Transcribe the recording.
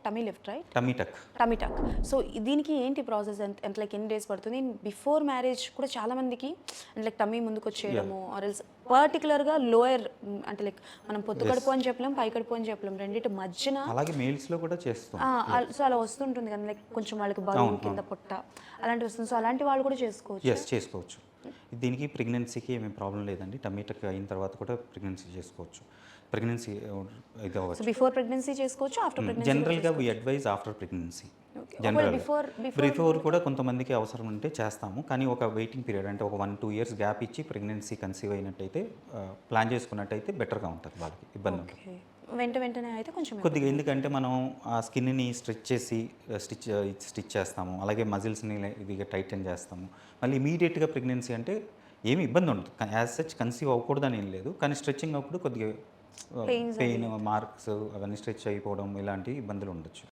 Tummy lift right? Tummy టక్. Tummy టక్. So దీనికి ఏంటి ప్రాసెస్? ఎంత లైక్ ఎన్ని డేస్ పడుతుంది? బిఫోర్ మ్యారేజ్ కూడా చాలా మందికి లైక్ టమీ ముందుకు వచ్చేయడము ఆర్ ఎల్స్ పర్టికులర్గా లోయర్ అంటే లైక్ మనం పొత్తు కడుపు అని చెప్పలేం, పై కడుపు అని చెప్పలేం, రెండింటి మధ్యన. అలాగే మేల్స్లో కూడా చేస్తాం. సో అలా వస్తుంటుంది కదా, లైక్ కొంచెం వాళ్ళకి బరువు కింద పొట్ట అలాంటివి వస్తుంది. సో అలాంటి వాళ్ళు కూడా చేసుకోవచ్చు. ఎస్, చేసుకోవచ్చు. దీనికి ప్రెగ్నెన్సీకి ఏమీ ప్రాబ్లం లేదండి. టమీ టక్ అయిన తర్వాత కూడా ప్రెగ్నెన్సీ చేసుకోవచ్చు. ప్రెగ్నెన్సీ ఇది అవ్వచ్చు. బిఫోర్ ప్రెగ్నెన్సీ చేసుకోవచ్చు, ఆఫ్టర్ ప్రెగ్నెన్సీ. జనరల్గా we advise after pregnancy. General before కూడా కొంతమందికి అవసరం ఉంటే చేస్తాము, కానీ ఒక వెయిటింగ్ పీరియడ్ అంటే ఒక 1-2 ఇయర్స్ గ్యాప్ ఇచ్చి ప్రెగ్నెన్సీ కన్సీవ్ అయినట్టయితే ప్లాన్ చేసుకున్నట్టయితే బెటర్గా ఉంటుంది వాళ్ళకి, ఇబ్బంది ఉంటుంది. వెంటనే అయితే కొంచెం కొద్దిగా, ఎందుకంటే మనం ఆ స్కిన్ని స్ట్రెచ్ చేసి స్టిచ్ చేస్తాము, అలాగే మజిల్స్ని ఇదిగా టైటన్ చేస్తాము. మళ్ళీ ఇమీడియట్గా ప్రెగ్నెన్సీ అంటే ఏమి ఇబ్బంది ఉండదు. యాజ్ సచ్ కన్సీవ్ అవ్వకూడదని ఏం లేదు, కానీ స్ట్రెచ్చింగ్ అప్పుడు కొద్దిగా పెయిన్, మార్క్స్ అవన్నీ స్ట్రెచ్ అయిపోవడం ఇలాంటి ఇబ్బందులు ఉండొచ్చు.